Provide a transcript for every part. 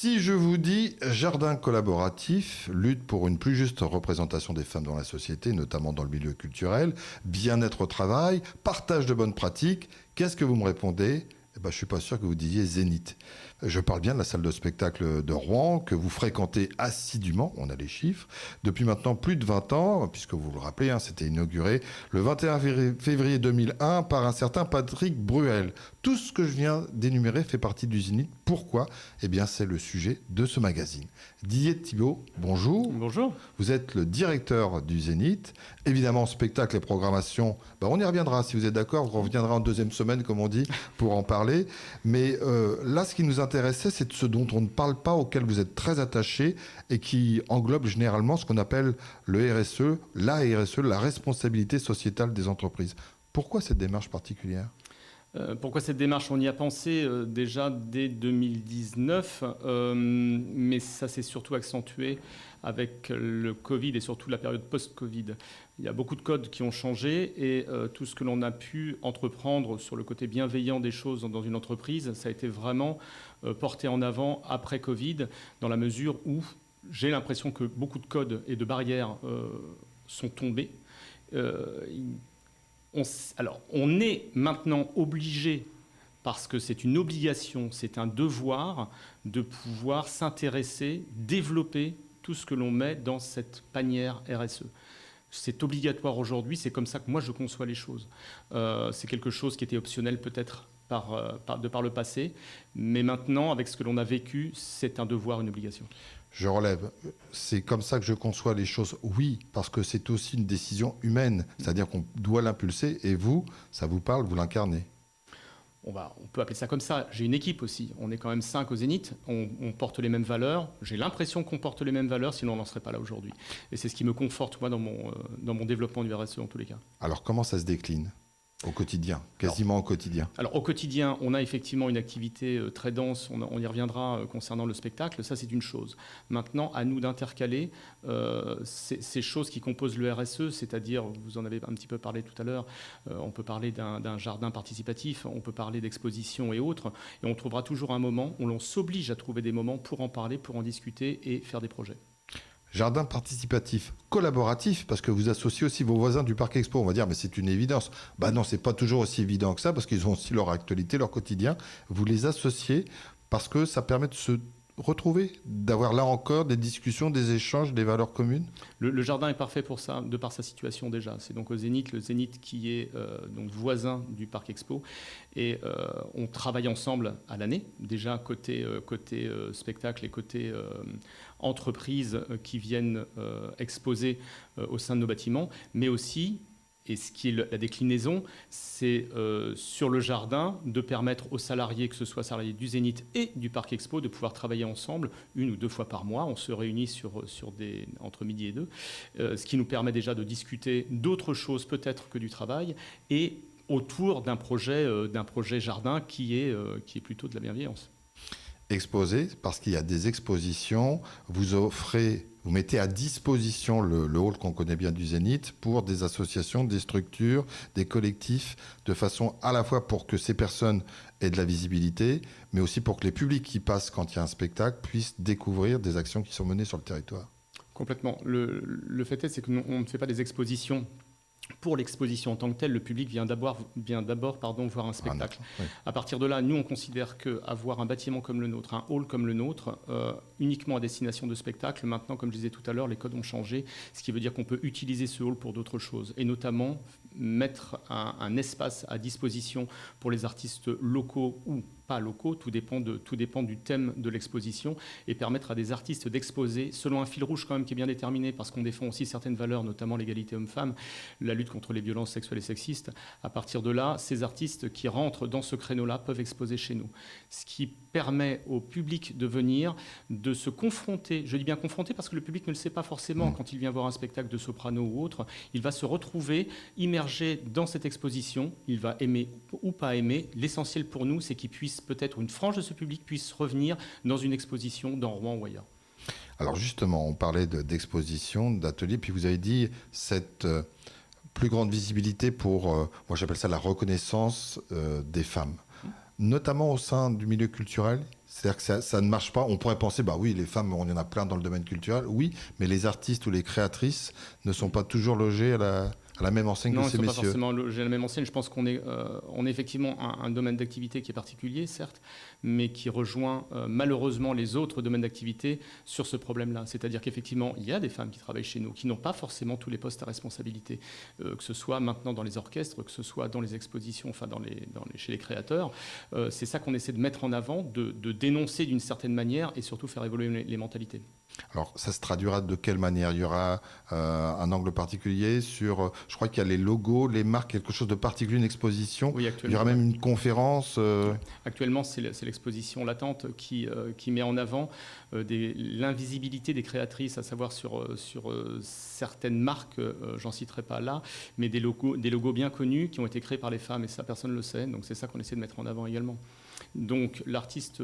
Si je vous dis jardin collaboratif, lutte pour une plus juste représentation des femmes dans la société, notamment dans le milieu culturel, bien-être au travail, partage de bonnes pratiques, qu'est-ce que vous me répondez ? Je ne suis pas sûr que vous disiez Zénith. Je parle bien de la salle de spectacle de Rouen, que vous fréquentez assidûment, on a les chiffres, depuis maintenant plus de 20 ans, puisque vous le rappelez, c'était inauguré le 21 février 2001 par un certain Patrick Bruel. Tout ce que je viens d'énumérer fait partie du Zénith. Pourquoi ? C'est le sujet de ce magazine. Didier Thibault, bonjour. Bonjour. Vous êtes le directeur du Zénith. Évidemment, spectacle et programmation, on y reviendra si vous êtes d'accord. On reviendra en deuxième semaine, comme on dit, pour en parler. Mais là, ce qui nous intéressait, c'est de ce dont on ne parle pas, auquel vous êtes très attaché et qui englobe généralement ce qu'on appelle le RSE, la RSE, la responsabilité sociétale des entreprises. Pourquoi cette démarche particulière ? Pourquoi cette démarche ? On y a pensé déjà dès 2019, mais ça s'est surtout accentué avec le Covid et surtout la période post-Covid. Il y a beaucoup de codes qui ont changé et tout ce que l'on a pu entreprendre sur le côté bienveillant des choses dans une entreprise, ça a été vraiment porté en avant après Covid, dans la mesure où j'ai l'impression que beaucoup de codes et de barrières sont tombés. On est maintenant obligé, parce que c'est une obligation, c'est un devoir, de pouvoir s'intéresser, développer tout ce que l'on met dans cette panière RSE. C'est obligatoire aujourd'hui, c'est comme ça que moi je conçois les choses. C'est quelque chose qui était optionnel peut-être par le passé, mais maintenant, avec ce que l'on a vécu, c'est un devoir, une obligation. Je relève. C'est comme ça que je conçois les choses. Oui, parce que c'est aussi une décision humaine. C'est-à-dire qu'on doit l'impulser. Et vous, ça vous parle, vous l'incarnez. On peut appeler ça comme ça. J'ai une équipe aussi. On est quand même 5 au Zénith. On porte les mêmes valeurs. J'ai l'impression qu'on porte les mêmes valeurs, sinon on n'en serait pas là aujourd'hui. Et c'est ce qui me conforte, moi, dans mon développement du RSE, en tous les cas. Alors, comment ça se décline ? Au quotidien, quasiment au quotidien. Alors au quotidien, on a effectivement une activité très dense, on y reviendra concernant le spectacle, ça c'est une chose. Maintenant, à nous d'intercaler ces choses qui composent le RSE, c'est-à-dire, vous en avez un petit peu parlé tout à l'heure, on peut parler d'un jardin participatif, on peut parler d'exposition et autres, et on trouvera toujours un moment où l'on s'oblige à trouver des moments pour en parler, pour en discuter et faire des projets. Jardin participatif, collaboratif, parce que vous associez aussi vos voisins du Parc Expo. On va dire, mais c'est une évidence. Non, c'est pas toujours aussi évident que ça, parce qu'ils ont aussi leur actualité, leur quotidien. Vous les associez parce que ça permet de se retrouver, d'avoir là encore des discussions, des échanges, des valeurs communes. Le jardin est parfait pour ça, de par sa situation déjà. C'est donc au Zénith, le Zénith qui est donc voisin du Parc Expo. Et on travaille ensemble à l'année, déjà côté spectacle et côté entreprises qui viennent exposer au sein de nos bâtiments, mais aussi, et ce qui est la déclinaison, c'est sur le jardin de permettre aux salariés, que ce soit salariés du Zénith et du Parc Expo, de pouvoir travailler ensemble 1 ou 2 fois par mois. On se réunit entre midi et 2, ce qui nous permet déjà de discuter d'autres choses peut-être que du travail et autour d'un projet jardin qui est plutôt de la bienveillance. Exposé, parce qu'il y a des expositions, vous mettez à disposition le hall qu'on connaît bien du Zénith pour des associations, des structures, des collectifs, de façon à la fois pour que ces personnes aient de la visibilité, mais aussi pour que les publics qui passent quand il y a un spectacle puissent découvrir des actions qui sont menées sur le territoire. Complètement. Le fait est, c'est qu'on ne fait pas des expositions. Pour l'exposition en tant que telle, le public vient d'abord voir un spectacle. Oui. À partir de là, nous, on considère qu'avoir un bâtiment comme le nôtre, un hall comme le nôtre, uniquement à destination de spectacle, maintenant, comme je disais tout à l'heure, les codes ont changé, ce qui veut dire qu'on peut utiliser ce hall pour d'autres choses, et notamment mettre un espace à disposition pour les artistes locaux ou pas locaux, tout dépend du thème de l'exposition, et permettre à des artistes d'exposer selon un fil rouge quand même qui est bien déterminé, parce qu'on défend aussi certaines valeurs, notamment l'égalité homme-femme, la lutte contre les violences sexuelles et sexistes. À partir de là, ces artistes qui rentrent dans ce créneau-là peuvent exposer chez nous. Ce qui permet au public de venir, de se confronter, je dis bien confronter parce que le public ne le sait pas forcément quand il vient voir un spectacle de soprano ou autre, il va se retrouver immergé dans cette exposition, il va aimer ou pas aimer. L'essentiel pour nous, c'est qu'il puisse peut-être, une frange de ce public puisse revenir dans une exposition dans Rouen ou ailleurs. Alors justement, on parlait d'exposition, d'atelier, puis vous avez dit cette plus grande visibilité pour, moi j'appelle ça la reconnaissance des femmes. notamment au sein du milieu culturel? C'est-à-dire que ça ne marche pas. On pourrait penser, bah oui, les femmes, on y en a plein dans le domaine culturel, oui, mais les artistes ou les créatrices ne sont pas toujours logés à la même enseigne que ces messieurs. Non, ils ne sont pas forcément logés à la même enseigne. Je pense qu'on est effectivement un domaine d'activité qui est particulier, certes, mais qui rejoint malheureusement les autres domaines d'activité sur ce problème-là. C'est-à-dire qu'effectivement, il y a des femmes qui travaillent chez nous, qui n'ont pas forcément tous les postes à responsabilité, que ce soit maintenant dans les orchestres, que ce soit dans les expositions, enfin chez les créateurs. C'est ça qu'on essaie de mettre en avant, de dénoncer d'une certaine manière et surtout faire évoluer les mentalités. Alors, ça se traduira de quelle manière? Il y aura un angle particulier sur, je crois qu'il y a les logos, les marques, quelque chose de particulier, une exposition. Oui, il y aura même une conférence. Actuellement, c'est l'exposition latente qui met en avant l'invisibilité des créatrices, à savoir sur certaines marques, j'en citerai pas là, mais des logos bien connus qui ont été créés par les femmes, et ça, personne ne le sait. Donc, c'est ça qu'on essaie de mettre en avant également. Donc l'artiste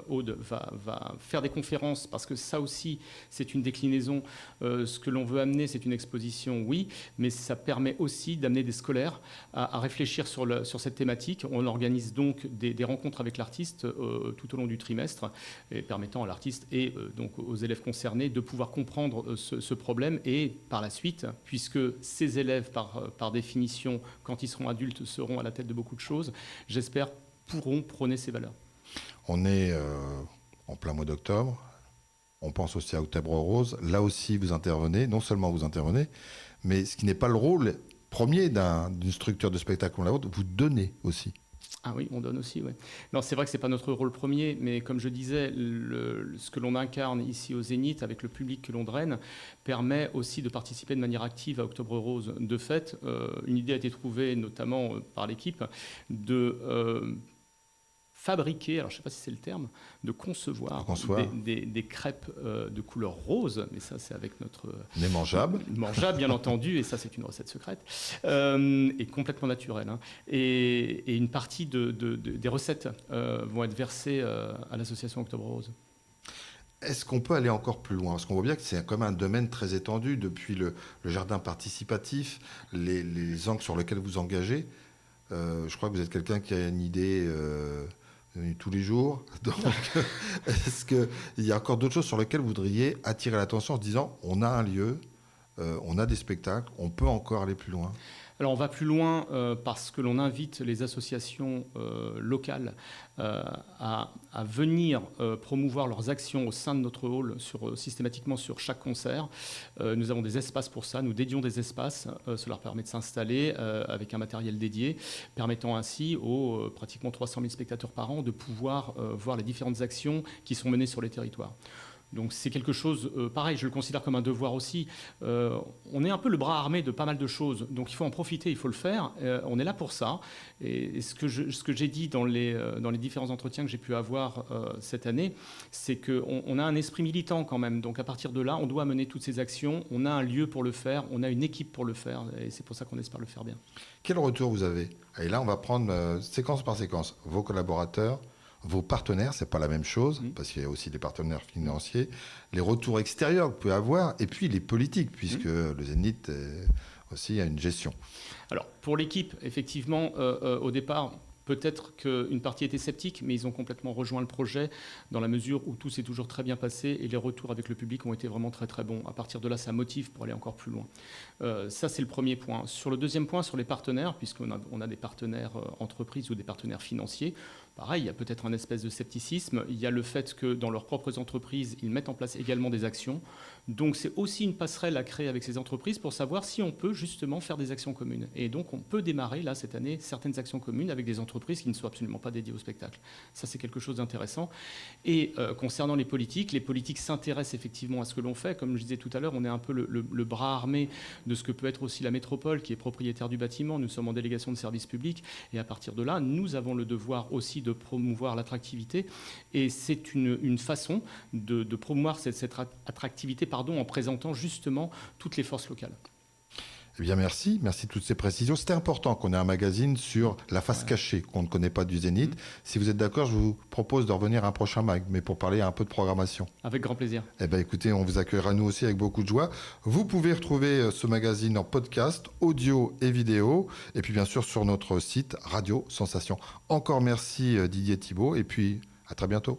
Aude va faire des conférences, parce que ça aussi c'est une déclinaison. Ce que l'on veut amener, c'est une exposition, oui, mais ça permet aussi d'amener des scolaires à réfléchir sur cette thématique. On organise donc des rencontres avec l'artiste tout au long du trimestre, et permettant à l'artiste et donc aux élèves concernés de pouvoir comprendre ce problème, et par la suite, puisque ces élèves par définition, quand ils seront adultes, seront à la tête de beaucoup de choses, j'espère pourront prôner ces valeurs. On est en plein mois d'octobre, on pense aussi à Octobre Rose. Là aussi, vous intervenez, non seulement vous intervenez, mais ce qui n'est pas le rôle premier d'une structure de spectacle comme la vôtre, vous donnez aussi. Ah oui, on donne aussi, oui. Non, c'est vrai que ce n'est pas notre rôle premier, mais comme je disais, ce que l'on incarne ici au Zénith, avec le public que l'on draine, permet aussi de participer de manière active à Octobre Rose. De fait, une idée a été trouvée, notamment par l'équipe, de fabriquer, alors je ne sais pas si c'est le terme, de concevoir des crêpes de couleur rose, mais ça c'est avec notre... Mais mangeables. Mangeables, bien entendu, et ça c'est une recette secrète, et complètement naturelle. Hein. Et une partie des recettes vont être versées à l'association Octobre Rose. Est-ce qu'on peut aller encore plus loin? Parce qu'on voit bien que c'est quand même un domaine très étendu, depuis le jardin participatif, les angles sur lesquels vous engagez. Je crois que vous êtes quelqu'un qui a une idée... tous les jours. Donc, est-ce qu'il y a encore d'autres choses sur lesquelles vous voudriez attirer l'attention en se disant on a un lieu, on a des spectacles, on peut encore aller plus loin? Alors on va plus loin parce que l'on invite les associations locales à venir promouvoir leurs actions au sein de notre hall systématiquement sur chaque concert. Nous avons des espaces pour ça, nous dédions des espaces, cela leur permet de s'installer avec un matériel dédié, permettant ainsi aux pratiquement 300 000 spectateurs par an de pouvoir voir les différentes actions qui sont menées sur les territoires. Donc c'est quelque chose, pareil, je le considère comme un devoir aussi. On est un peu le bras armé de pas mal de choses, donc il faut en profiter, il faut le faire. On est là pour ça. Et ce que j'ai dit dans les différents entretiens que j'ai pu avoir cette année, c'est qu'on a un esprit militant quand même. Donc à partir de là, on doit mener toutes ces actions. On a un lieu pour le faire, on a une équipe pour le faire, et c'est pour ça qu'on espère le faire bien. Quel retour vous avez? Et là, on va prendre séquence par séquence. Vos collaborateurs, vos partenaires, c'est pas la même chose, parce qu'il y a aussi des partenaires financiers, les retours extérieurs que vous pouvez avoir, et puis les politiques, puisque le Zénith aussi a une gestion. Alors, pour l'équipe, effectivement, au départ, peut-être qu'une partie était sceptique, mais ils ont complètement rejoint le projet dans la mesure où tout s'est toujours très bien passé et les retours avec le public ont été vraiment très très bons. À partir de là, ça motive pour aller encore plus loin. Ça, c'est le premier point. Sur le deuxième point, sur les partenaires, puisqu'on a des partenaires entreprises ou des partenaires financiers, pareil, il y a peut-être un espèce de scepticisme. Il y a le fait que dans leurs propres entreprises, ils mettent en place également des actions. Donc c'est aussi une passerelle à créer avec ces entreprises pour savoir si on peut justement faire des actions communes. Et donc on peut démarrer là cette année certaines actions communes avec des entreprises qui ne sont absolument pas dédiées au spectacle. Ça c'est quelque chose d'intéressant. Et concernant les politiques s'intéressent effectivement à ce que l'on fait. Comme je disais tout à l'heure, on est un peu le bras armé de ce que peut être aussi la métropole qui est propriétaire du bâtiment. Nous sommes en délégation de service public et à partir de là, nous avons le devoir aussi de promouvoir l'attractivité. Et c'est une façon de promouvoir cette attractivité en présentant justement toutes les forces locales. Eh bien, merci de toutes ces précisions. C'était important qu'on ait un magazine sur la face cachée qu'on ne connaît pas du Zénith. Si vous êtes d'accord, je vous propose de revenir à un prochain mag, mais pour parler un peu de programmation. Avec grand plaisir. Eh bien, écoutez, on vous accueillera nous aussi avec beaucoup de joie. Vous pouvez retrouver ce magazine en podcast, audio et vidéo, et puis bien sûr sur notre site Radio Sensation. Encore merci Didier Thibault, et puis à très bientôt.